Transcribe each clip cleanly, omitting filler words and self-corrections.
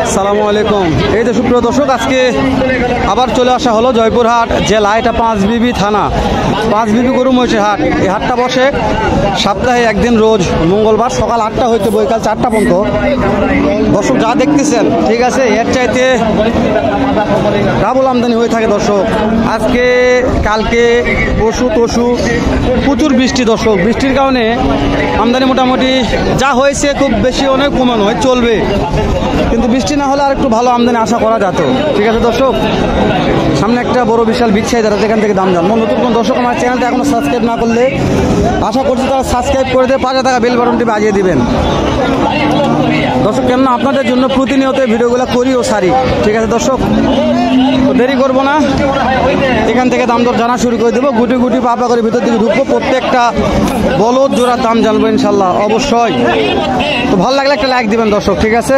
আসসালামু আলাইকুম। এই যে সুপ্রিয় দর্শক, আজকে আবার চলে আসা হলো জয়পুরহাট জেলা, এটা পাঁচবিবি থানা, পাঁচবিবি গরু মহিষের হাট। এই হাটটা বসে সপ্তাহে একদিন, রোজ মঙ্গলবার সকাল 8টা হইতে বৈকাল 4টা পর্যন্ত। দর্শক যা দেখতেছেন, ঠিক আছে, এর চাইতে ডাবল আমদানি হয়ে থাকে দর্শক। আজকে কালকে পরশু তরশু প্রচুর বৃষ্টি দর্শক, বৃষ্টির কারণে আমদানি মোটামুটি যা হয়েছে খুব বেশি অনেক কমানো হয়, চলবে, কিন্তু বৃষ্টি না হলে আর একটু ভালো আমদানি আশা করা যেত। ঠিক আছে দর্শক, সামনে একটা বড় বিশাল বিচ্ছাই দাঁড়া, যেখান থেকে দাম জানবো। নতুন কোন দর্শক আমার চ্যানেলটা এখনো সাবস্ক্রাইব না করলে আশা করছি তারা সাবস্ক্রাইব করে দিয়ে পাশে থাকা বেল বাটনটি বাজিয়ে দিবেন দর্শক, কেননা আপনাদের জন্য প্রতিনিয়ত ভিডিওগুলো করি ও সারি। ঠিক আছে দর্শক, দেরি করবো না, এখান থেকে দাম দর জানা শুরু করে দেবো। গুটি গুটি পাপা করে ভিতর দিকে ঢুকবো, প্রত্যেকটা বলদ জোড়ার দাম জানবো ইনশাল্লাহ অবশ্যই। তো ভালো লাগলে একটা লাইক দিবেন দর্শক, ঠিক আছে।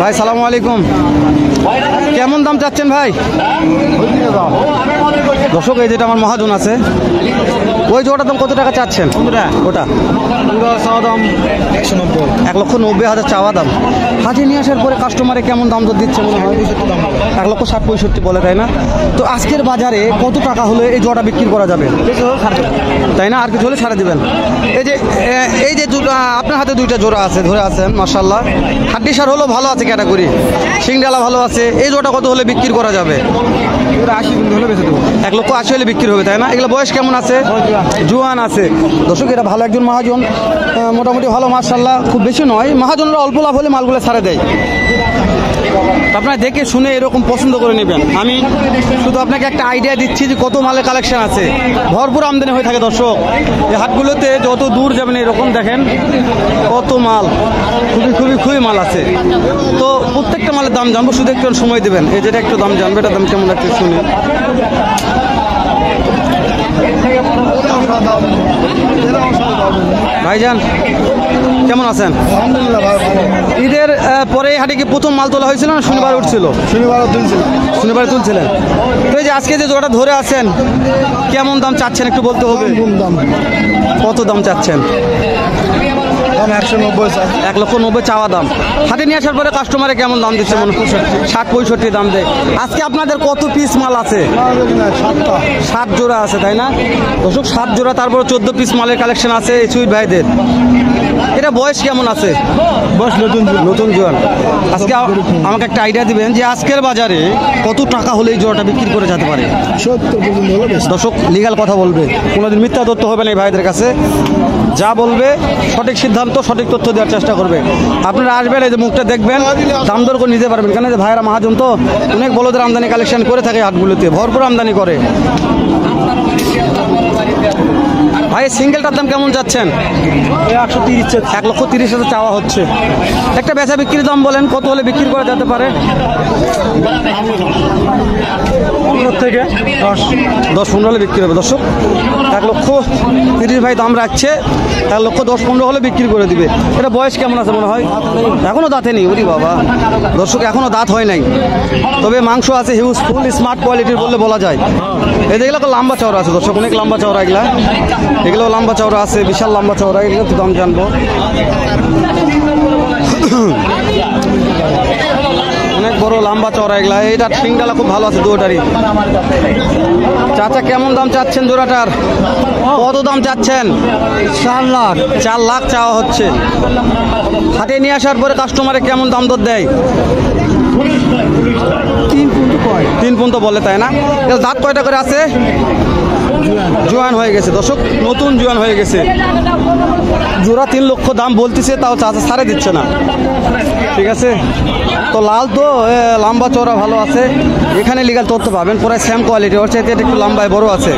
ভাই সালামু আলাইকুম, কেমন দাম চাচ্ছেন ভাই? দর্শক এই যেটা আমার মহাজন আছে, ওই জোড়াটার দাম কত টাকা চাচ্ছেন? ওটা দাম 1,90,000 চাওয়া দাম। হাটে নিয়ে আসার পরে কাস্টমারে কেমন দাম দর দিচ্ছে মনে হয়? 1,60,65 বলে, তাই না? তো আজকের বাজারে কত টাকা হলে এই জোড়া বিক্রি করা যাবে, তাই না? আর কিছু হলে ছাড়ে দিবেন। এই যে আপনার হাতে দুইটা জোড়া আছে, ধরে আছেন মাশাআল্লাহ, হাড্ডি সার হলো ভালো আছে, ক্যাটাগরি সিংডালা ভালো আছে। এই জোড়া কত হলে বিক্রি করা যাবে? 1,80,000 হলে বিক্রি হবে, তাই না? এগুলো বয়স কেমন আছে? জুয়ান আছে দর্শক। এটা ভালো একজন মহাজন, মোটামুটি ভালো মাশাআল্লাহ, খুব বেশি নয়। মহাজনরা অল্প লাভ হলে মালগুলো ছাড়ে দেয়। আপনারা দেখে শুনে এরকম পছন্দ করে নেবেন। আমি শুধু আপনাকে একটা আইডিয়া দিচ্ছি যে কত মালের কালেকশন আছে, ভরপুর আমদানি হয়ে থাকে দর্শক। এই হাটগুলোতে যত দূর যাবেন এরকম দেখেন কত মাল, খুবই মাল আছে। তো প্রত্যেকটা মালের দাম জানবো, শুধু একটু সময় দেবেন। এই যেটা একটু দাম জানবে, এটা দাম কেমন একটু শুনে। ভাইজান কেমন আছেন? ঈদের পরে হাটে কি প্রথম মাল তোলা হয়েছিল না শনিবার উঠছিল? শনিবার তুলছিলেন। তো এই যে আজকে যে জোড়াটা ধরে আছেন, কেমন দাম চাচ্ছেন একটু বলতে হবে। কত দাম চাচ্ছেন? 1,90,000 চাওয়া দাম। হাটে নিয়ে আসার পরে কাস্টমারে কেমন দাম দিচ্ছে? 60-65 দাম দেয়। আজকে আপনাদের কত পিস মাল আছে? 7 জোড়া আছে, তাই না দর্শক? 7 জোড়া, তারপর 14 পিস মালের কালেকশন আছে এই সুইট ভাইদের। এটা বয়স কেমন আছে? বয়স নতুন জোয়ান। আজকে আমাকে একটা আইডিয়া দিবেন যে আজকের বাজারে কত টাকা হলে এই জোড়াটা বিক্রি করে যেতে পারে? 70 দর্শক, লিগাল কথা বলবে, কোনোদিন মিথ্যা তথ্য হবে না এই ভাইদের কাছে। যা বলবে সঠিক সিদ্ধান্ত, সঠিক তথ্য দেওয়ার চেষ্টা করবে। আপনারা আসবেন, এই যে মুখটা দেখবেন, দাম দর করে নিতে পারবেন। কেন যে ভাইরা মহাজন তো অনেক বলদের আমদানি কালেকশন করে থাকে হাটগুলোতে, ভরপুর আমদানি করে। ভাই সিঙ্গেলটার দাম কেমন যাচ্ছেন? 1,30,000 চাওয়া হচ্ছে। একটা বেচা বিক্রির দাম বলেন, কত হলে বিক্রি করা যেতে পারে? 10-15 হলে বিক্রি হবে দর্শক। 1,30,000 ভাই দাম রাখছে, 1,10,15 হলে বিক্রি করে দিবে। এটা বয়স কেমন আছে মনে হয়? এখনো দাঁতে নেই, ওরে বাবা দর্শক, এখনো দাঁত হয় নাই, তবে মাংস আছে হিউজ, ফুল স্মার্ট কোয়ালিটির বললে বলা যায়। এগুলো লম্বা চওড়া আছে দর্শক, অনেক লম্বা চওড়া এগুলো লম্বা চওড়া আছে, বিশাল লম্বা চওড়া। এগুলো তো দাম জানবো, অনেক বড় লম্বা চওড়া এগুলা। এইটার সিংডালা খুব ভালো আছে দুটারই। চাচা কেমন দাম চাচ্ছেন জোড়াটার? কত দাম চাচ্ছেন? 4 লাখ চাওয়া হচ্ছে। হাটে নিয়ে আসার পরে কাস্টমারে কেমন দাম দর দেয়? 3 পর্যন্ত বলে, তাই না? দাঁত কয়টা করে আছে? জোয়ান হয়ে গেছে দর্শক, নতুন জোয়ান হয়ে গেছে। জোড়া 3 লক্ষ দাম বলতেছে, তাও চাচা ছাড়ে দিচ্ছে না। ঠিক আছে, তো লাল তো লম্বা চওড়া ভালো আছে। এখানে লিগাল তথ্য পাবেন, পুরো সেম কোয়ালিটি, ওর চাইতে একটু লম্বায় বড় আছে।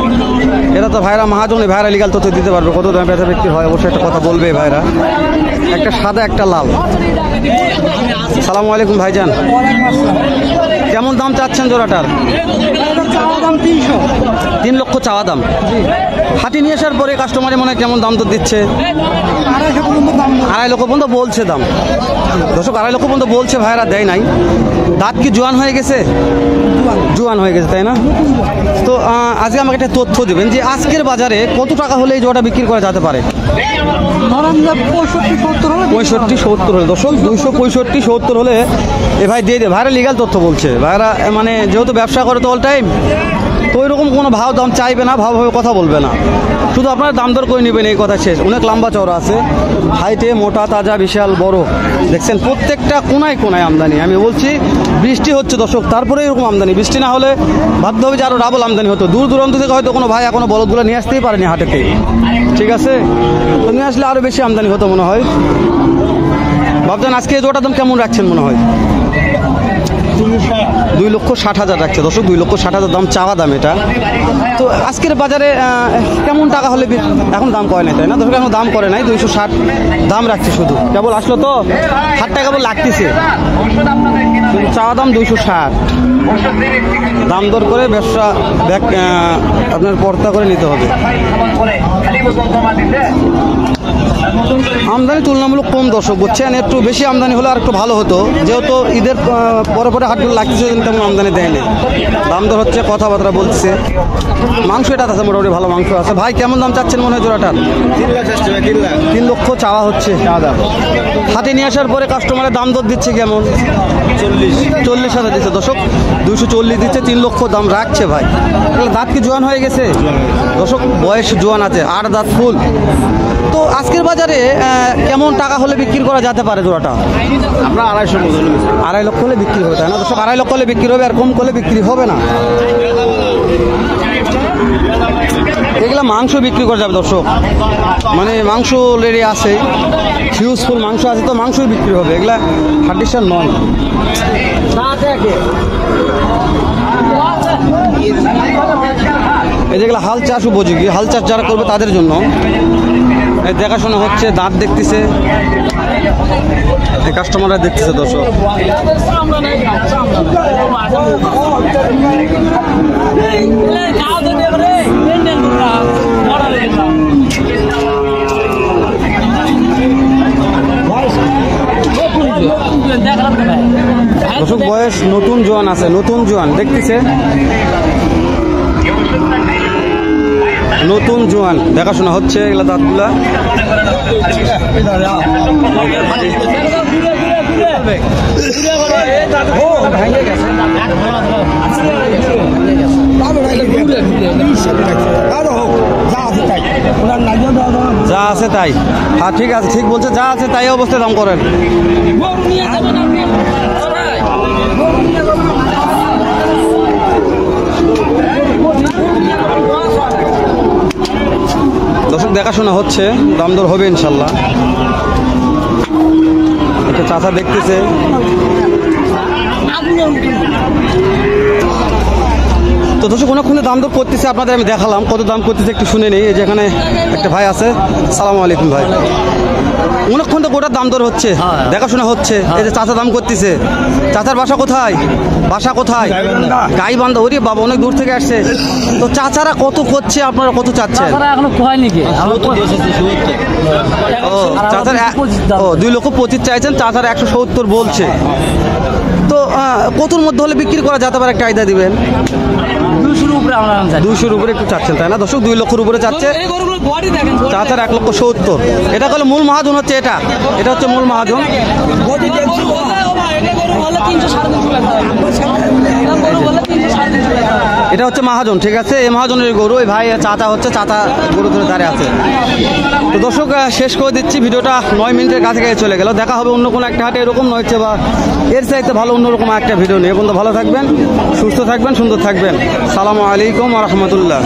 এটা তো ভাইরা মহাজন, ভাইরা লিগাল তথ্য দিতে পারবে, কত দামে বেচা বিক্রি হয় অবশ্যই একটা কথা বলবে ভাইরা। একটা সাদা একটা লাল। সালামু আলাইকুম ভাইজান, কেমন দাম চাচ্ছেন জোড়াটার? দাম 300। 3 লক্ষ চাওয়া দাম। হাটে নিয়ে আসার পরে কাস্টমারে মনে হয় কেমন দাম তো দিচ্ছে? 250 পর্যন্ত দাম। 2.5 লক্ষ পর্যন্ত বলছে দাম। দর্শক 2.5 লক্ষ পর্যন্ত বলছে, ভাইরা দেয় নাই। দাঁত কি জোয়ান হয়ে গেছে? জোয়ান হয়ে গেছে, তাই না? তো আজকে আমাকে একটা তথ্য দেবেন যে আজকের বাজারে কত টাকা হলে এই জোড়াটা বিক্রি করা যেতে পারে? ধরেন যে 65-70 হলে। 65-70 হলে। দর্শক 265-70 হলে এ ভাই দিয়ে দেবে। ভাইরা লিগাল তথ্য বলছে। ভাইরা মানে যেহেতু ব্যবসা করে তো অল টাইম, তো ওইরকম কোনো ভাও দাম চাইবে না, ভাবে কথা বলবে না, শুধু আপনারা দাম দর করে নেবেন, এই কথা শেষ। অনেক লম্বা চওড়া আছে, হাইটে মোটা তাজা বিশাল বড়, দেখছেন প্রত্যেকটা কোনায় কোনায় আমদানি। আমি বলছি বৃষ্টি হচ্ছে দর্শক, তারপরে এরকম আমদানি। বৃষ্টি না হলে ভাবতে হবে যে আরও ডাবল আমদানি হতো। দূর দূরান্ত থেকে হয়তো কোনো ভাই এখনো বলদগুলো নিয়ে আসতেই পারেনি হাটেতে, ঠিক আছে? তো নিয়ে আসলে আরও বেশি আমদানি হতো মনে হয়। ভাবছেন আজকে এই জোড়ার দাম কেমন রাখছেন মনে হয়? 2,60,000 রাখছে দর্শক। 2,60,000 দাম চাওয়া দাম এটা। তো আজকের বাজারে কেমন টাকা হলে এখন দাম করে নাই, তাই না দর্শক? এখন দাম করে নাই, 260 দাম রাখছে শুধু। কেবল আসলো তো হাটটা কেবল লাগতেছে, চাওয়া দাম 260। দাম দর করে ব্যবসা আপনার পর্দা করে নিতে হবে। আমদানি তুলনামূলক কম দর্শক, বুঝছেন? একটু বেশি আমদানি হলে আর একটু ভালো হতো, যেহেতু ঈদের পরে পরে হাটগুলো লাগতেছে, তেমন আমদানি দেয়নি। দাম দর হচ্ছে, কথাবার্তা বলছে। মাংস এটা আছে, মোটামুটি ভালো মাংস আছে। ভাই কেমন দাম চাচ্ছেন মনে হয় জোড়াটার? 3 লক্ষ চাওয়া হচ্ছে। হাটে নিয়ে আসার পরে কাস্টমারের দাম দর দিচ্ছে কেমন? 40,000 দিচ্ছে দর্শক। 240 দিচ্ছে, 3 লক্ষ দাম রাখছে ভাই। তাহলে দাঁত কি জোয়ান হয়ে গেছে দর্শক? বয়স জোয়ান আছে, 8 দাঁত ফুল। তো আজকের বাজারে কেমন টাকা হলে বিক্রি করা যেতে পারে জোড়াটা? আমরা 2.5 লক্ষ হলে বিক্রি হবে, তাই না দর্শক? 2.5 লক্ষ হলে বিক্রি হবে, আর কম করলে বিক্রি হবে না। এগুলা মাংস বিক্রি করা যাবে দর্শক, মানে মাংস রেডি আছে, হিউজফুল মাংস আছে, তো মাংসই বিক্রি হবে। এগুলা হার্ডিসার নয়। এই যেগুলো হাল চাষ উপযোগী, হাল চাষ যারা করবে তাদের জন্য। দেখাশোনা হচ্ছে, দাঁত দেখতেছে, কাস্টমাররা দেখতেছে দর্শক। দর্শক বয়স নতুন জোয়ান আছে, নতুন জোয়ান দেখতেছে, নতুন জোয়ান দেখাশোনা হচ্ছে। এগুলা দাঁতগুলা যা আছে তাই। হ্যাঁ ঠিক আছে, ঠিক বলছে, যা আছে তাই অবস্থায় দাম করেন। দর্শক দেখাশোনা হচ্ছে, দাম দর হবে ইনশাল্লাহ। একটা চাচা দেখতেছে। তো দর্শক অনেকক্ষণে দাম দর করতেছে, আপনাদের আমি দেখালাম কত দাম করতেছে, একটু শুনে নেই। এই যে এখানে একটা ভাই আছে, সালামু আলাইকুম ভাই। অনেকক্ষণ তো গোটার দাম দর হচ্ছে, দেখাশোনা হচ্ছে। এই যে চাচা দাম করতেছে। চাচার বাসা কোথায়? বাসা কোথায়? গাইবান্ধা। ওরে বাবা, অনেক দূর থেকে আসছে। তো চাচারা কত করছে, আপনারা কত চাচ্ছেন? এখনো কোয়ায় নাকি? ও চাচার 2,25,000 চাইছেন, চাচার 170 বলছে। তো কতর মধ্যে হলে বিক্রি করা যেতে পারে একটা আইডিয়া দিবেন? 200-র উপরে একটু চাচ্ছেন, তাই না দর্শক? 2 লক্ষের উপরে চাচ্ছে চাচার, 1,70,000। এটা হলো মূল মহাজন, হচ্ছে এটা, এটা হচ্ছে মূল মহাজন। এটা হচ্ছে মহাজন, ঠিক আছে? এই মহাজনের গরু, এই ভাই চাচা হচ্ছে, চাচা গরু ধরে দাঁড়িয়ে আছে। তো দর্শক শেষ করে দিচ্ছি ভিডিওটা, 9 মিনিটের কাছে চলে গেল। দেখা হবে অন্য কোনো একটা হাটে, এরকম নয় বা এর চাইতে ভালো অন্যরকম একটা ভিডিও নিয়ে। বন্ধু ভালো থাকবেন, সুস্থ থাকবেন, সুন্দর থাকবেন। সালামু আলাইকুম ওয়া রাহমাতুল্লাহ।